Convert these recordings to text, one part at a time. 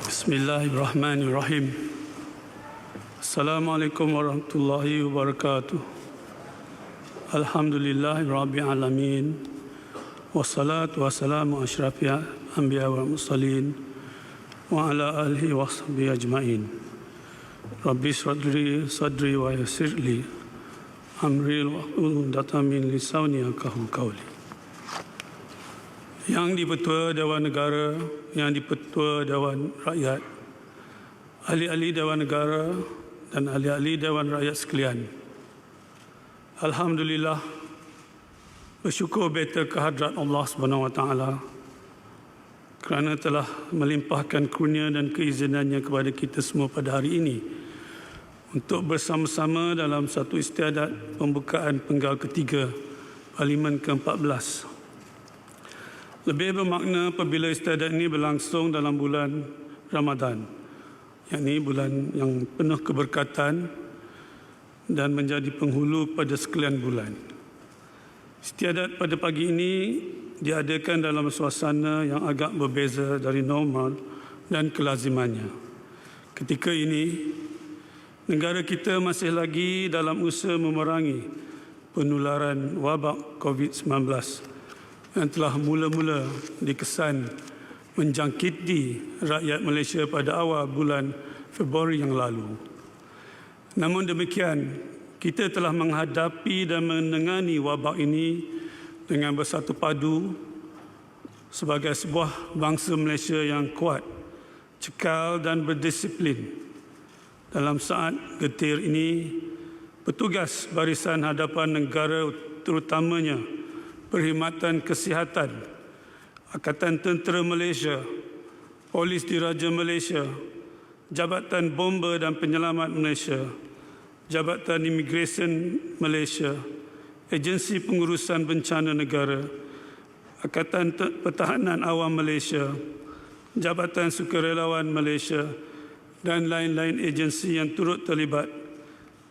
Bismillahirrahmanirrahim. Assalamualaikum warahmatullahi wabarakatuh. Alhamdulillahirabbil alamin. Wassalatu wassalamu asyrafil anbiya wal mursalin wa ala alihi wa sahbihi ajmain. Rabbi sadri wa yassirli amri wahlul 'uqdatam min lisani yafqahu qawli. Yang di-Pertua Dewan Negara, yang di-Pertua Dewan Rakyat, ahli-ahli Dewan Negara dan ahli-ahli Dewan Rakyat sekalian. Alhamdulillah, bersyukur beta kehadrat Allah SWT kerana telah melimpahkan kurnia dan keizinannya kepada kita semua pada hari ini untuk bersama-sama dalam satu istiadat pembukaan penggal ketiga Parlimen ke-14. Lebih bermakna apabila istiadat ini berlangsung dalam bulan Ramadan, yakni bulan yang penuh keberkatan dan menjadi penghulu pada sekalian bulan. Istiadat pada pagi ini diadakan dalam suasana yang agak berbeza dari normal dan kelazimannya. Ketika ini, negara kita masih lagi dalam usaha memerangi penularan wabak COVID-19 yang telah mula-mula dikesan menjangkiti rakyat Malaysia pada awal bulan Februari yang lalu. Namun demikian, kita telah menghadapi dan menangani wabak ini dengan bersatu padu sebagai sebuah bangsa Malaysia yang kuat, cekal dan berdisiplin. Dalam saat getir ini, petugas barisan hadapan negara terutamanya Perkhidmatan Kesihatan, Angkatan Tentera Malaysia, Polis Diraja Malaysia, Jabatan Bomba dan Penyelamat Malaysia, Jabatan Imigresen Malaysia, Agensi Pengurusan Bencana Negara, Angkatan Pertahanan Awam Malaysia, Jabatan Sukarelawan Malaysia dan lain-lain agensi yang turut terlibat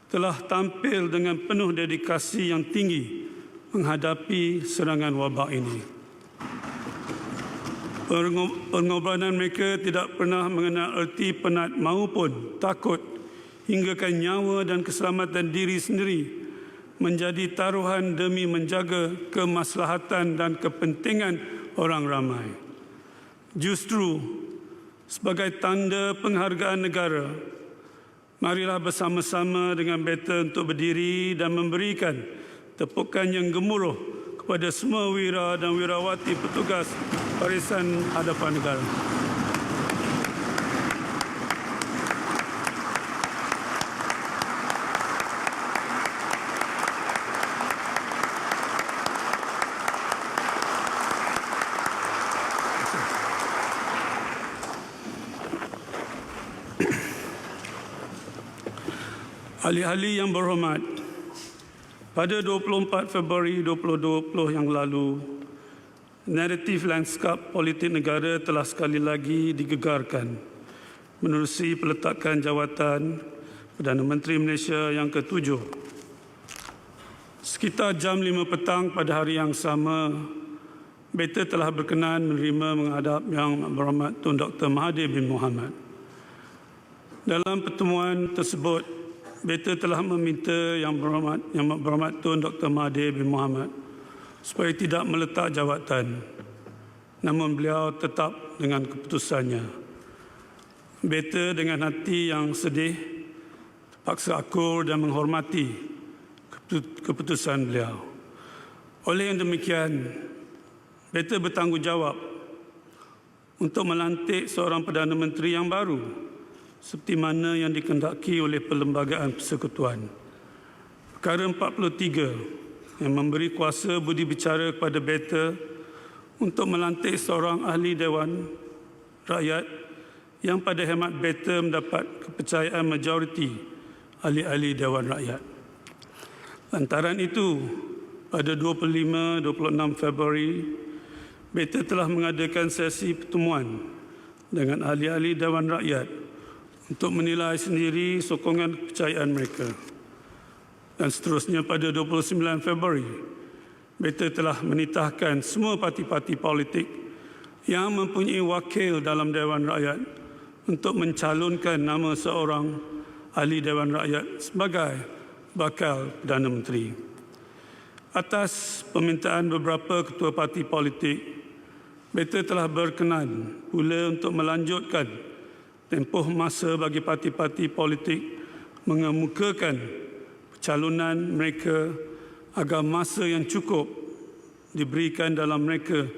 telah tampil dengan penuh dedikasi yang tinggi menghadapi serangan wabak ini. Pengorbanan mereka tidak pernah mengenal erti penat maupun takut, hinggakan nyawa dan keselamatan diri sendiri menjadi taruhan demi menjaga kemaslahatan dan kepentingan orang ramai. Justru sebagai tanda penghargaan negara, marilah bersama-sama dengan beta untuk berdiri dan memberikan tepukan yang gemuruh kepada semua wira dan wirawati petugas barisan hadapan negara. Ahli-ahli yang berhormat, pada 24 Februari 2020 yang lalu, naratif lanskap politik negara telah sekali lagi digegarkan menerusi peletakan jawatan Perdana Menteri Malaysia yang ke-7. Sekitar jam 5 petang pada hari yang sama, beta telah berkenan menerima menghadap Yang Berhormat Tun Dr. Mahathir bin Mohamad. Dalam pertemuan tersebut, beta telah meminta Yang Berhormat Tun Dr. Mahathir bin Mohamad supaya tidak meletak jawatan, namun beliau tetap dengan keputusannya. Beta dengan hati yang sedih terpaksa akur dan menghormati keputusan beliau. Oleh yang demikian, beta bertanggungjawab untuk melantik seorang Perdana Menteri yang baru seperti mana yang dikehendaki oleh Perlembagaan Persekutuan. Perkara 43 yang memberi kuasa budi bicara kepada beta untuk melantik seorang ahli Dewan Rakyat yang pada hemat beta mendapat kepercayaan majoriti ahli-ahli Dewan Rakyat. Lantaran itu, pada 25-26 Februari, beta telah mengadakan sesi pertemuan dengan ahli-ahli Dewan Rakyat untuk menilai sendiri sokongan kepercayaan mereka. Dan seterusnya pada 29 Februari, beta telah menitahkan semua parti-parti politik yang mempunyai wakil dalam Dewan Rakyat untuk mencalonkan nama seorang ahli Dewan Rakyat sebagai bakal Perdana Menteri. Atas permintaan beberapa ketua parti politik, Beta telah berkenan pula untuk melanjutkan tempoh masa bagi parti-parti politik mengemukakan pencalonan mereka agar masa yang cukup diberikan dalam mereka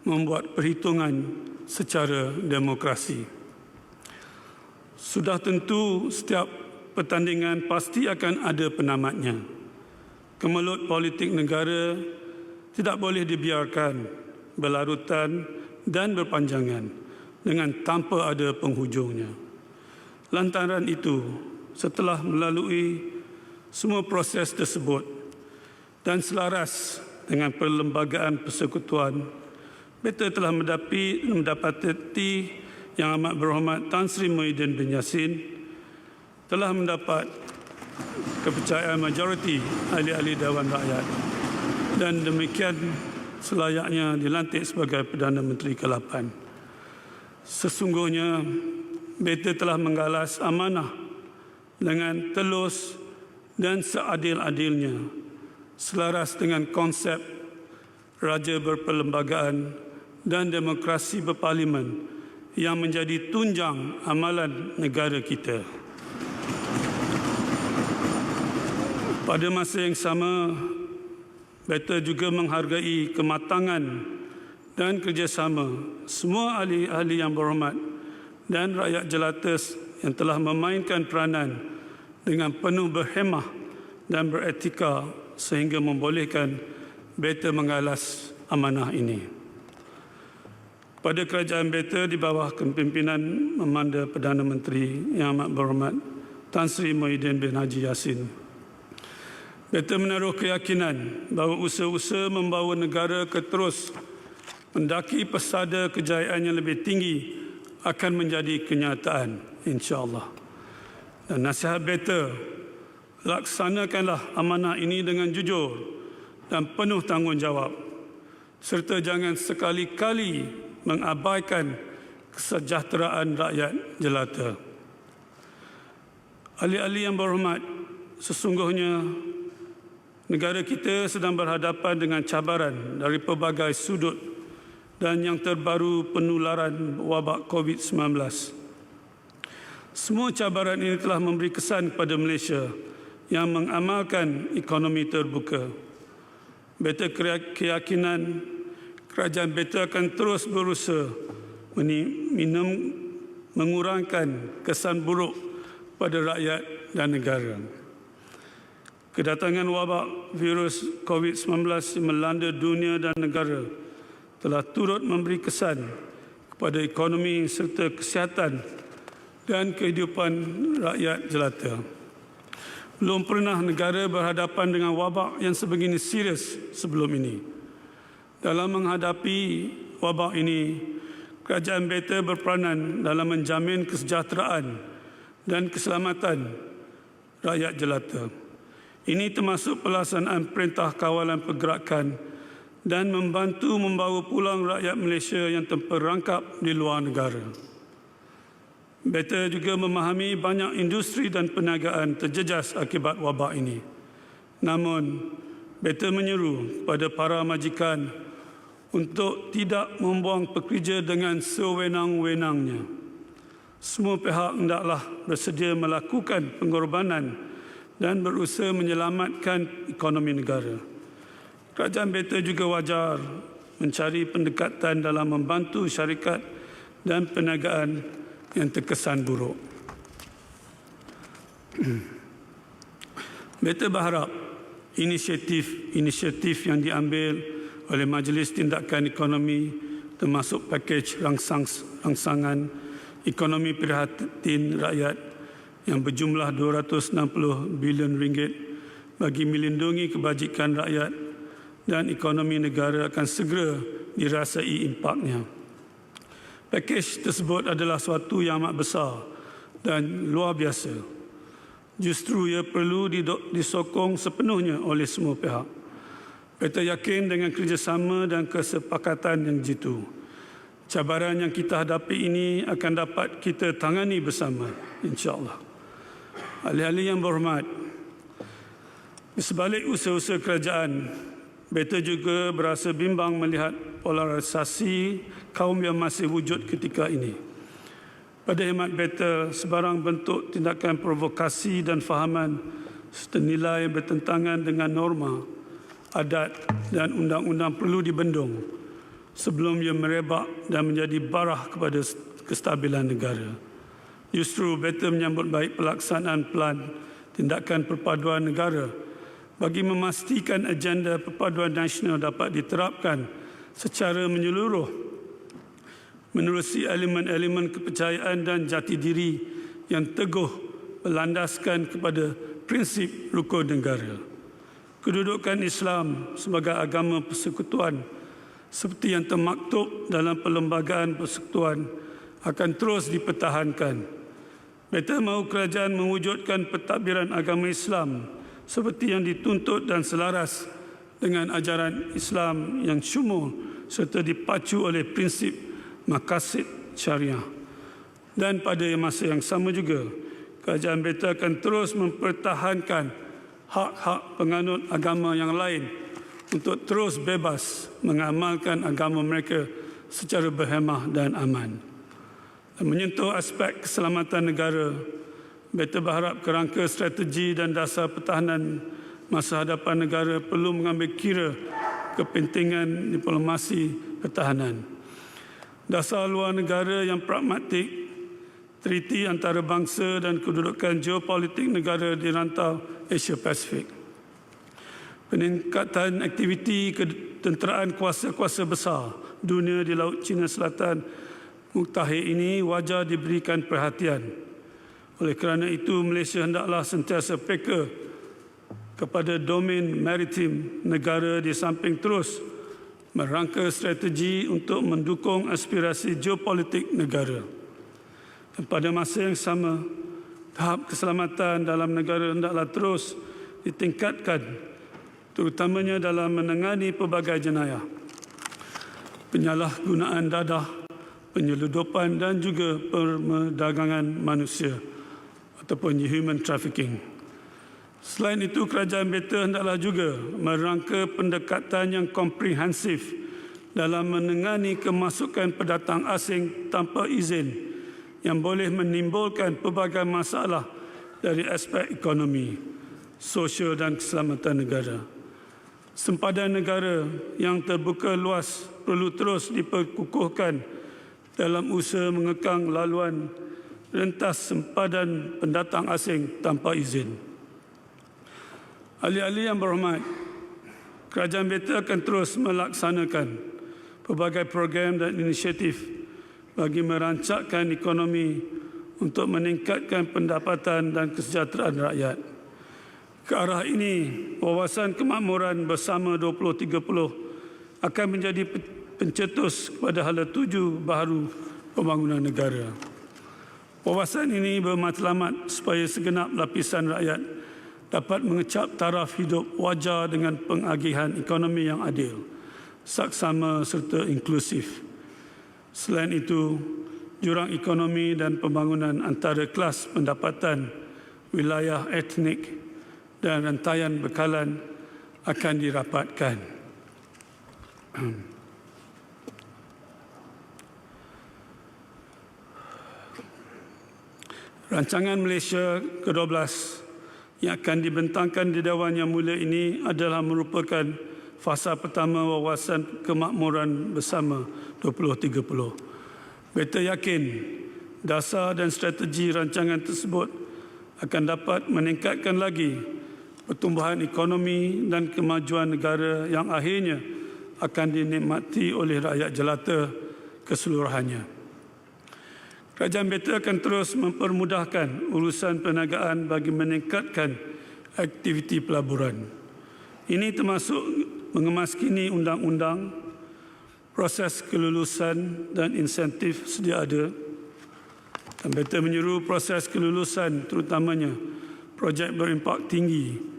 membuat perhitungan secara demokrasi. Sudah tentu setiap pertandingan pasti akan ada penamatnya. Kemelut politik negara tidak boleh dibiarkan berlarutan dan berpanjangan dengan tanpa ada penghujungnya. Lantaran itu, setelah melalui semua proses tersebut dan selaras dengan perlembagaan persekutuan, Beta telah mendapati Yang Amat Berhormat Tan Sri Muhyiddin bin Yassin telah mendapat kepercayaan majoriti ahli-ahli Dewan Rakyat dan demikian selayaknya dilantik sebagai Perdana Menteri ke-8. Sesungguhnya, Beta telah menggalas amanah dengan telus dan seadil-adilnya, selaras dengan konsep raja berperlembagaan dan demokrasi berparlimen yang menjadi tunjang amalan negara kita. Pada masa yang sama, Beta juga menghargai kematangan dan kerjasama semua ahli-ahli yang berhormat dan rakyat jelata yang telah memainkan peranan dengan penuh berhemah dan beretika sehingga membolehkan Beta menggalas amanah ini. Pada kerajaan Beta di bawah kepimpinan Memanda Perdana Menteri Yang Amat Berhormat Tan Sri Muhyiddin bin Haji Yassin, Beta menaruh keyakinan bahawa usaha-usaha membawa negara ke terus mendaki pesada kejayaan yang lebih tinggi akan menjadi kenyataan, insya-Allah. Dan nasihat Beta, laksanakanlah amanah ini dengan jujur dan penuh tanggungjawab, serta jangan sekali-kali mengabaikan kesejahteraan rakyat jelata. Ahli-ahli yang berhormat, sesungguhnya negara kita sedang berhadapan dengan cabaran dari pelbagai sudut dan yang terbaru penularan wabak COVID-19. Semua cabaran ini telah memberi kesan kepada Malaysia yang mengamalkan ekonomi terbuka. Beta keyakinan kerajaan Beta akan terus berusaha mengurangkan kesan buruk pada rakyat dan negara. Kedatangan wabak virus COVID-19 yang melanda dunia dan negara telah turut memberi kesan kepada ekonomi serta kesihatan dan kehidupan rakyat jelata. Belum pernah negara berhadapan dengan wabak yang sebegini serius sebelum ini. Dalam menghadapi wabak ini, kerajaan Beta berperanan dalam menjamin kesejahteraan dan keselamatan rakyat jelata. Ini termasuk pelaksanaan perintah kawalan pergerakan dan membantu membawa pulang rakyat Malaysia yang terperangkap di luar negara. Beta juga memahami banyak industri dan perniagaan terjejas akibat wabak ini. Namun, Beta menyeru kepada para majikan untuk tidak membuang pekerja dengan sewenang-wenangnya. Semua pihak hendaklah bersedia melakukan pengorbanan dan berusaha menyelamatkan ekonomi negara. Kerajaan Beta juga wajar mencari pendekatan dalam membantu syarikat dan perniagaan yang terkesan buruk. Beta berharap inisiatif yang diambil oleh Majlis Tindakan Ekonomi termasuk pakej rangsangan ekonomi prihatin rakyat yang berjumlah 260 bilion ringgit bagi melindungi kebajikan rakyat dan ekonomi negara akan segera dirasai impaknya. Pakej tersebut adalah suatu yang amat besar dan luar biasa. Justru ia perlu disokong sepenuhnya oleh semua pihak. Beta yakin dengan kerjasama dan kesepakatan yang jitu, Cabaran yang kita hadapi ini akan dapat kita tangani bersama, insya-Allah. Ahli-ahli yang berhormat, di sebalik usaha-usaha kerajaan, Beta juga berasa bimbang melihat polarisasi kaum yang masih wujud ketika ini. Pada hemat Beta, sebarang bentuk tindakan provokasi dan fahaman serta nilai bertentangan dengan norma, adat dan undang-undang perlu dibendung sebelum ia merebak dan menjadi barah kepada kestabilan negara. Justru Beta menyambut baik pelaksanaan pelan tindakan perpaduan negara bagi memastikan agenda perpaduan nasional dapat diterapkan secara menyeluruh menerusi elemen-elemen kepercayaan dan jati diri yang teguh berlandaskan kepada prinsip rukun negara. Kedudukan Islam sebagai agama persekutuan seperti yang termaktub dalam Perlembagaan Persekutuan akan terus dipertahankan. Beta mahu kerajaan mewujudkan pentadbiran agama Islam seperti yang dituntut dan selaras dengan ajaran Islam yang syumul serta dipacu oleh prinsip maqasid syariah. Dan pada masa yang sama juga, kerajaan Beta akan terus mempertahankan hak-hak penganut agama yang lain untuk terus bebas mengamalkan agama mereka secara berhemah dan aman. Dan menyentuh aspek keselamatan negara, Beta berharap kerangka strategi dan dasar pertahanan masa hadapan negara perlu mengambil kira kepentingan diplomasi pertahanan. Dasar luar negara yang pragmatik, treaty antarabangsa dan kedudukan geopolitik negara di rantau Asia Pasifik. Peningkatan aktiviti ketenteraan kuasa-kuasa besar dunia di Laut Cina Selatan muktahir ini wajar diberikan perhatian. Oleh kerana itu, Malaysia hendaklah sentiasa peka kepada domain maritim negara di samping terus merangka strategi untuk mendukung aspirasi geopolitik negara. Dan pada masa yang sama, tahap keselamatan dalam negara hendaklah terus ditingkatkan, terutamanya dalam menangani pelbagai jenayah, penyalahgunaan dadah, penyeludupan dan juga perdagangan manusia ataupun human trafficking. Selain itu, kerajaan Beta hendaklah juga merangka pendekatan yang komprehensif dalam menangani kemasukan pendatang asing tanpa izin yang boleh menimbulkan pelbagai masalah dari aspek ekonomi, sosial dan keselamatan negara. Sempadan negara yang terbuka luas perlu terus diperkukuhkan dalam usaha mengekang laluan rentas sempadan pendatang asing tanpa izin. Ahli-ahli yang berhormat, kerajaan Beta akan terus melaksanakan pelbagai program dan inisiatif bagi merancangkan ekonomi untuk meningkatkan pendapatan dan kesejahteraan rakyat. Ke arah ini, Wawasan Kemakmuran Bersama 2030 akan menjadi pencetus kepada hala tuju baharu pembangunan negara. Wawasan ini bermatlamat supaya segenap lapisan rakyat dapat mengecap taraf hidup wajar dengan pengagihan ekonomi yang adil, saksama serta inklusif. Selain itu, jurang ekonomi dan pembangunan antara kelas pendapatan, wilayah etnik dan rantaian bekalan akan dirapatkan. Rancangan Malaysia ke-12 yang akan dibentangkan di Dewan Yang Mulia ini adalah merupakan fasa pertama Wawasan Kemakmuran Bersama 2030. Beta yakin dasar dan strategi rancangan tersebut akan dapat meningkatkan lagi pertumbuhan ekonomi dan kemajuan negara yang akhirnya akan dinikmati oleh rakyat jelata keseluruhannya. Kerajaan Beta akan terus mempermudahkan urusan perniagaan bagi meningkatkan aktiviti pelaburan. Ini termasuk mengemaskini undang-undang, proses kelulusan dan insentif sedia ada. Dan Beta menyeru proses kelulusan terutamanya projek berimpak tinggi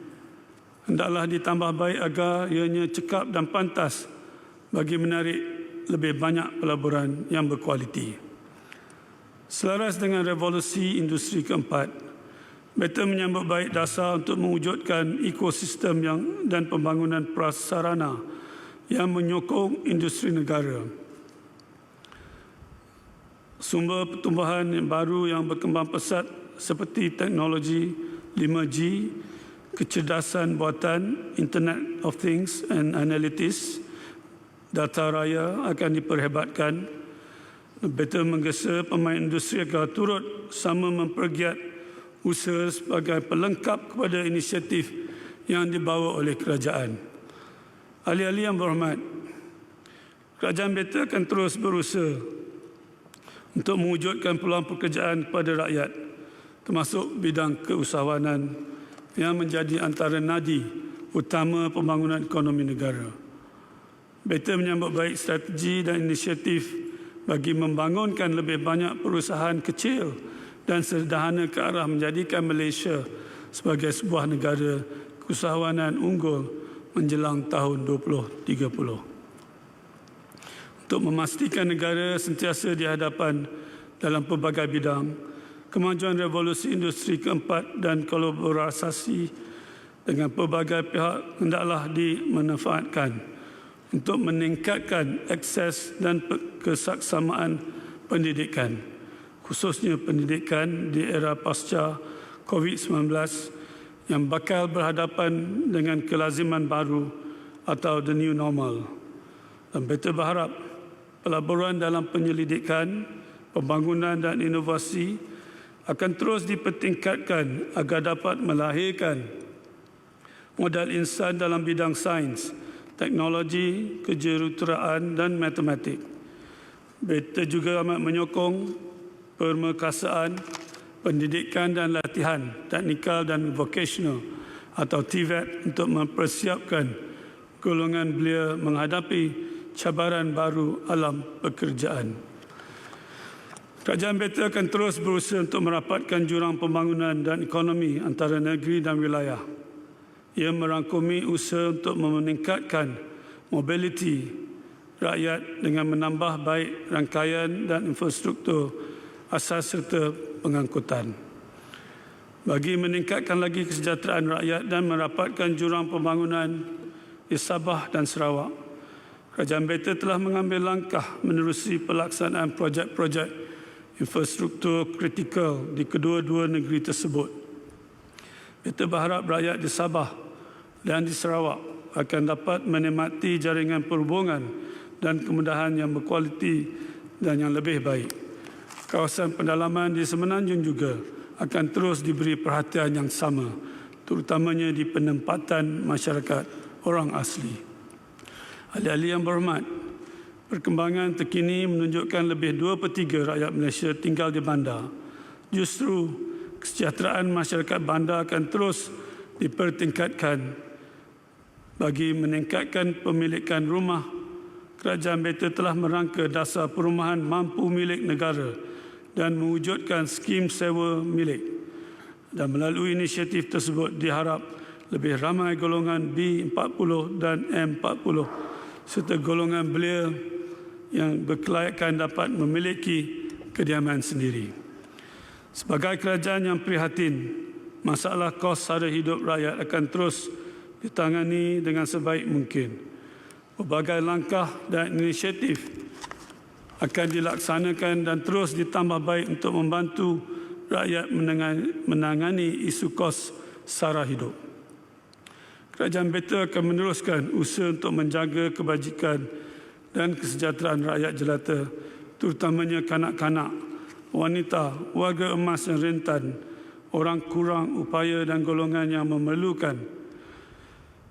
hendaklah ditambah baik agar ianya cekap dan pantas bagi menarik lebih banyak pelaburan yang berkualiti. Selaras dengan revolusi industri keempat, BETA menyambut baik dasar untuk mewujudkan ekosistem dan pembangunan prasarana yang menyokong industri negara. Sumber pertumbuhan yang baru yang berkembang pesat seperti teknologi 5G, kecerdasan buatan, Internet of Things and Analytics, data raya akan diperhebatkan. BETA menggesa pemain industri agar turut sama mempergiat usaha sebagai pelengkap kepada inisiatif yang dibawa oleh kerajaan. Ahli-ahli yang berhormat, kerajaan BETA akan terus berusaha untuk mewujudkan peluang pekerjaan kepada rakyat, termasuk bidang keusahawanan yang menjadi antara nadi utama pembangunan ekonomi negara. BETA menyambut baik strategi dan inisiatif bagi membangunkan lebih banyak perusahaan kecil dan sederhana ke arah menjadikan Malaysia sebagai sebuah negara keusahawanan unggul menjelang tahun 2030. Untuk memastikan negara sentiasa di hadapan dalam pelbagai bidang, kemajuan revolusi industri keempat dan kolaborasi dengan pelbagai pihak hendaklah dimanfaatkan untuk meningkatkan akses dan kesaksamaan pendidikan, khususnya pendidikan di era pasca COVID-19 yang bakal berhadapan dengan kelaziman baru atau the new normal. Dan BETA berharap pelaburan dalam penyelidikan, pembangunan dan inovasi akan terus dipertingkatkan agar dapat melahirkan modal insan dalam bidang sains, teknologi, kejuruteraan dan matematik. BETA juga amat menyokong permekasaan, pendidikan dan latihan teknikal dan vocational atau TVET untuk mempersiapkan golongan belia menghadapi cabaran baru alam pekerjaan. Kerajaan BETA akan terus berusaha untuk merapatkan jurang pembangunan dan ekonomi antara negeri dan wilayah. Ia merangkumi usaha untuk meningkatkan mobiliti rakyat dengan menambah baik rangkaian dan infrastruktur asas serta pengangkutan. Bagi meningkatkan lagi kesejahteraan rakyat dan merapatkan jurang pembangunan di Sabah dan Sarawak, kerajaan BETA telah mengambil langkah menerusi pelaksanaan projek-projek infrastruktur kritikal di kedua-dua negeri tersebut. BETA berharap rakyat di Sabah dan di Sarawak akan dapat menikmati jaringan perhubungan dan kemudahan yang berkualiti dan yang lebih baik. Kawasan pendalaman di Semenanjung juga akan terus diberi perhatian yang sama, terutamanya di penempatan masyarakat orang asli. Ahli-ahli yang berhormat, perkembangan terkini menunjukkan lebih 2/3 rakyat Malaysia tinggal di bandar. Justru kesejahteraan masyarakat bandar akan terus dipertingkatkan. Bagi meningkatkan pemilikan rumah, kerajaan BETA telah merangka dasar perumahan mampu milik negara dan mewujudkan skim sewa milik. Dan melalui inisiatif tersebut diharap lebih ramai golongan B40 dan M40 serta golongan belia yang berkelayakan dapat memiliki kediaman sendiri. Sebagai kerajaan yang prihatin, masalah kos sara hidup rakyat akan terus ditangani dengan sebaik mungkin. Berbagai langkah dan inisiatif akan dilaksanakan dan terus ditambah baik untuk membantu rakyat menangani isu kos sara hidup. Kerajaan BETA akan meneruskan usaha untuk menjaga kebajikan dan kesejahteraan rakyat jelata, terutamanya kanak-kanak, wanita, warga emas yang rentan, orang kurang upaya dan golongan yang memerlukan.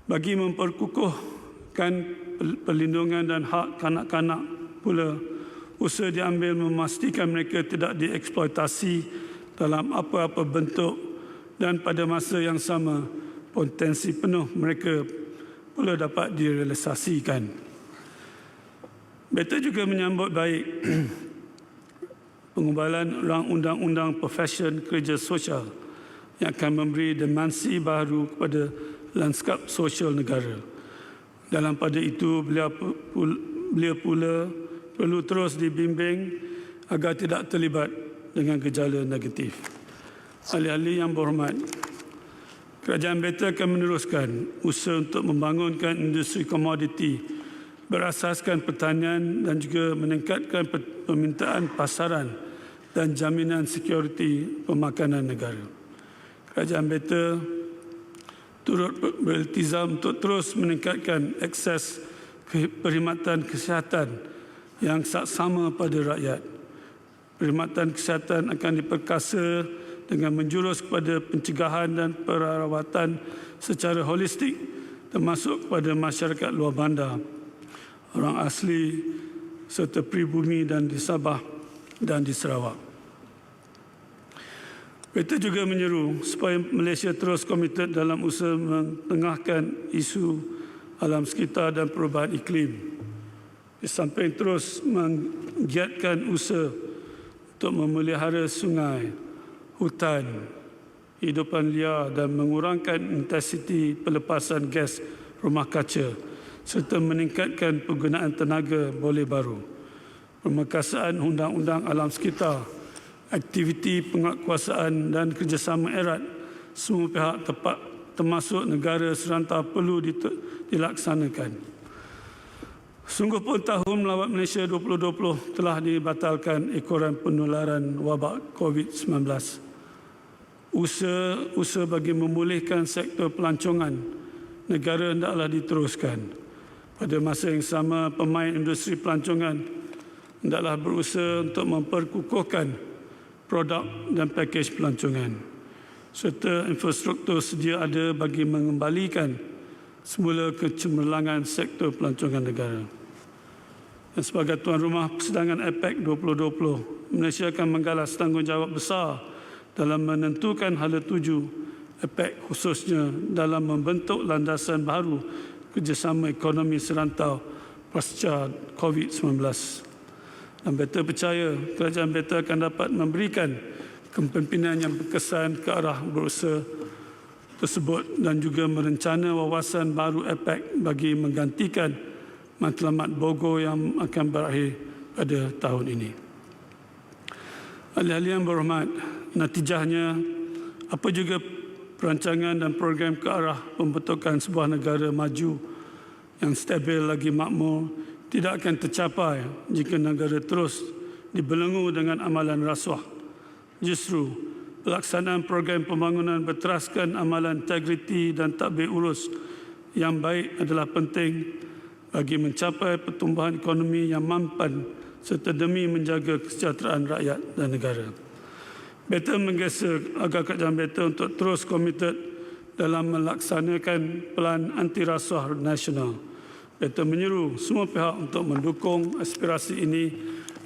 Bagi memperkukuhkan perlindungan dan hak kanak-kanak pula, usaha diambil memastikan mereka tidak dieksploitasi dalam apa-apa bentuk dan pada masa yang sama potensi penuh mereka pula dapat direalisasikan. BETA juga menyambut baik pengubalan rang undang-undang profesion kerja sosial yang akan memberi dimensi baru kepada lanskap sosial negara. Dalam pada itu, beliau pula perlu terus dibimbing agar tidak terlibat dengan gejala negatif. Ahli-ahli yang berhormat, Kerajaan Beta akan meneruskan usaha untuk membangunkan industri komoditi berasaskan pertanian dan juga meningkatkan permintaan pasaran dan jaminan sekuriti pemakanan negara. Kerajaan Beta turut beriltizam untuk terus meningkatkan akses perkhidmatan kesihatan yang saksama pada rakyat. Perkhidmatan kesihatan akan diperkasa dengan menjurus kepada pencegahan dan perawatan secara holistik termasuk kepada masyarakat luar bandar, orang asli serta pribumi dan di Sabah dan di Sarawak. Beta juga menyeru supaya Malaysia terus komited dalam usaha mentengahkan isu alam sekitar dan perubahan iklim. Di samping terus menggiatkan usaha untuk memelihara sungai, hutan, hidupan liar dan mengurangkan intensiti pelepasan gas rumah kaca serta meningkatkan penggunaan tenaga boleh baru. Pemerkasaan undang-undang alam sekitar, aktiviti penguatkuasaan dan kerjasama erat semua pihak termasuk negara serantau perlu dilaksanakan. Sungguh pun tahun melawat Malaysia 2020 telah dibatalkan ekoran penularan wabak COVID-19. Usaha bagi memulihkan sektor pelancongan negara hendaklah diteruskan. Pada masa yang sama, pemain industri pelancongan hendaklah berusaha untuk memperkukuhkan produk dan pakej pelancongan serta infrastruktur sedia ada bagi mengembalikan semula kecemerlangan sektor pelancongan negara. Dan sebagai tuan rumah persidangan APEC 2020, Malaysia akan menggalas tanggungjawab besar dalam menentukan hala tuju APEC khususnya dalam membentuk landasan baru kerjasama ekonomi serantau pasca COVID-19. Dan Beta percaya Kerajaan Beta akan dapat memberikan kepimpinan yang berkesan ke arah berusaha tersebut dan juga merencana wawasan baru APEC bagi menggantikan matlamat Bogo yang akan berakhir pada tahun ini. Ahli-ahli yang berhormat, natijahnya apa juga perancangan dan program ke arah pembentukan sebuah negara maju yang stabil lagi makmur tidak akan tercapai jika negara terus dibelenggu dengan amalan rasuah. Justru pelaksanaan program pembangunan berteraskan amalan integriti dan tadbir urus yang baik adalah penting bagi mencapai pertumbuhan ekonomi yang mampan serta demi menjaga kesejahteraan rakyat dan negara. Beta menggesa agar Kerajaan Beta untuk terus komited dalam melaksanakan pelan anti rasuah nasional. Beta menyeru semua pihak untuk mendukung aspirasi ini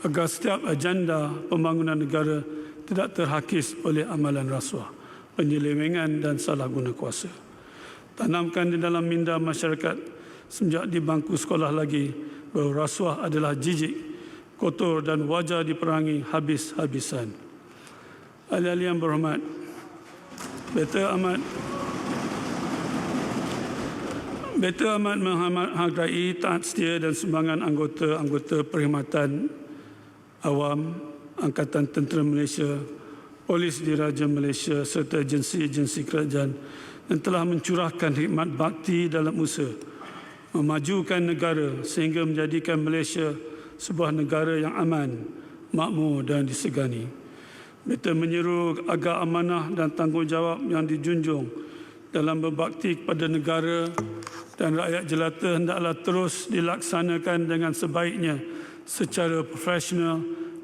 agar setiap agenda pembangunan negara tidak terhakis oleh amalan rasuah, penyelewengan dan salah guna kuasa. Tanamkan di dalam minda masyarakat sejak di bangku sekolah lagi bahawa rasuah adalah jijik, kotor dan wajar diperangi habis-habisan. Ahli-ahli yang berhormat, Beta amat menghargai taat setia dan sumbangan anggota perkhidmatan awam, Angkatan Tentera Malaysia, Polis Diraja Malaysia serta agensi-agensi kerajaan yang telah mencurahkan khidmat bakti dalam usaha memajukan negara sehingga menjadikan Malaysia sebuah negara yang aman, makmur dan disegani. Beta menyeru agar amanah dan tanggungjawab yang dijunjung dalam berbakti kepada negara dan rakyat jelata hendaklah terus dilaksanakan dengan sebaiknya secara profesional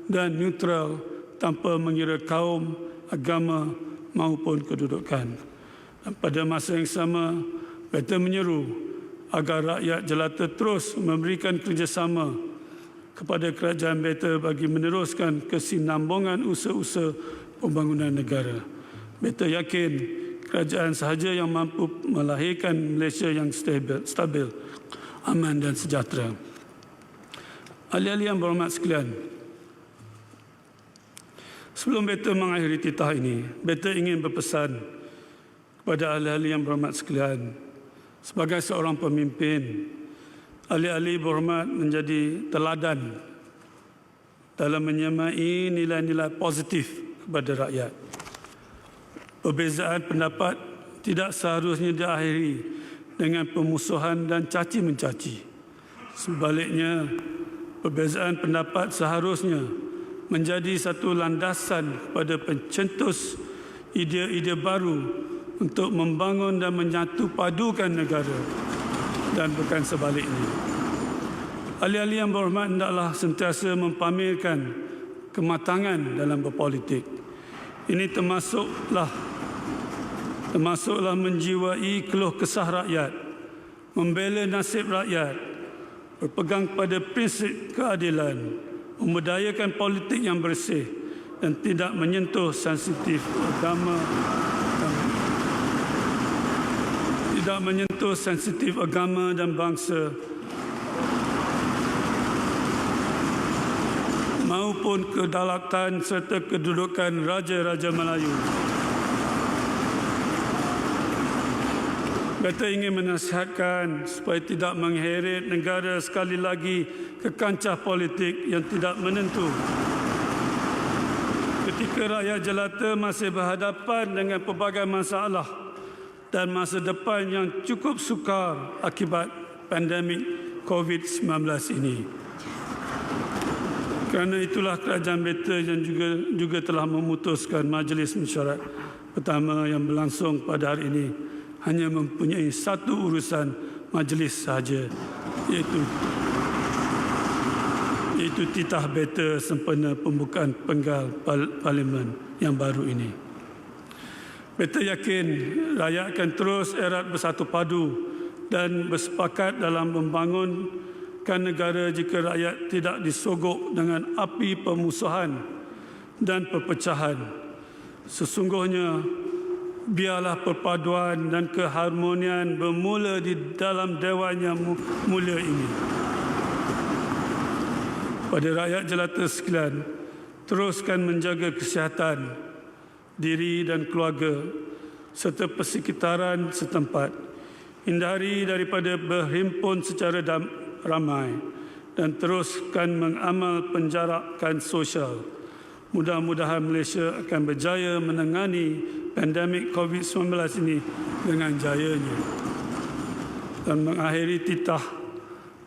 dan neutral tanpa mengira kaum, agama maupun kedudukan. Dan pada masa yang sama, Beta menyeru agar rakyat jelata terus memberikan kerjasama kepada Kerajaan Beta bagi meneruskan kesinambungan usaha-usaha pembangunan negara. Beta yakin kerajaan sahaja yang mampu melahirkan Malaysia yang stabil, aman dan sejahtera. Ahli-ahli yang berhormat sekalian, sebelum Beta mengakhiri titah ini, Beta ingin berpesan kepada ahli-ahli yang berhormat sekalian. Sebagai seorang pemimpin, ahli-ahli berhormat menjadi teladan dalam menyamai nilai-nilai positif kepada rakyat. Perbezaan pendapat tidak seharusnya diakhiri dengan pemusuhan dan caci mencaci. Sebaliknya, perbezaan pendapat seharusnya menjadi satu landasan kepada pencetus ide-ide baru untuk membangun dan menyatu padukan negara dan bukan sebaliknya. Ahli-ahli yang berhormat hendaklah sentiasa mempamerkan kematangan dalam berpolitik. Ini termasuklah menjiwai keluh kesah rakyat, membela nasib rakyat, berpegang pada prinsip keadilan, memberdayakan politik yang bersih dan tidak menyentuh sensitif agama dan bangsa maupun kedaulatan serta kedudukan Raja-Raja Melayu. Beta ingin menasihatkan supaya tidak mengheret negara sekali lagi ke kancah politik yang tidak menentu. Ketika rakyat jelata masih berhadapan dengan pelbagai masalah dan masa depan yang cukup sukar akibat pandemik COVID-19 ini. Kerana itulah kerajaan Beta yang juga telah memutuskan majlis mesyuarat pertama yang berlangsung pada hari ini hanya mempunyai satu urusan majlis sahaja, iaitu titah Beta sempena pembukaan penggal parlimen yang baru ini. Beta yakin rakyat akan terus erat bersatu padu dan bersepakat dalam membangunkan negara jika rakyat tidak disogok dengan api pemusuhan dan perpecahan. Sesungguhnya, biarlah perpaduan dan keharmonian bermula di dalam Dewan yang mulia ini. Pada rakyat jelata sekalian, teruskan menjaga kesihatan diri dan keluarga serta persekitaran setempat. Hindari daripada berhimpun secara ramai dan teruskan mengamal penjarakan sosial. Mudah-mudahan Malaysia akan berjaya menangani pandemik COVID-19 ini dengan jayanya. Dan mengakhiri titah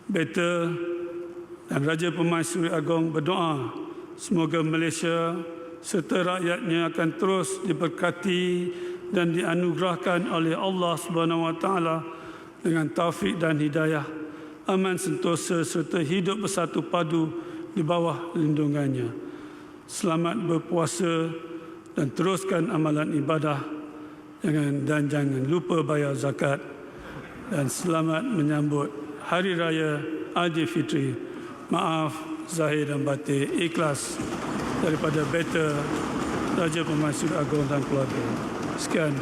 Beta dan Raja Permaisuri Agong berdoa semoga Malaysia serta rakyatnya akan terus diberkati dan dianugerahkan oleh Allah SWT dengan taufik dan hidayah, aman sentosa serta hidup bersatu padu di bawah lindungannya. Selamat berpuasa dan teruskan amalan ibadah dan jangan lupa bayar zakat. Dan selamat menyambut Hari Raya Aidilfitri. Maaf zahir dan batin, ikhlas daripada Beta, Raja Permaisuri Agong dan keluarga. Sekian.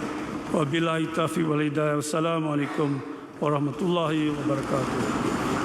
Wabillahi taufiq wal hidayah. Wassalamualaikum warahmatullahi wabarakatuh.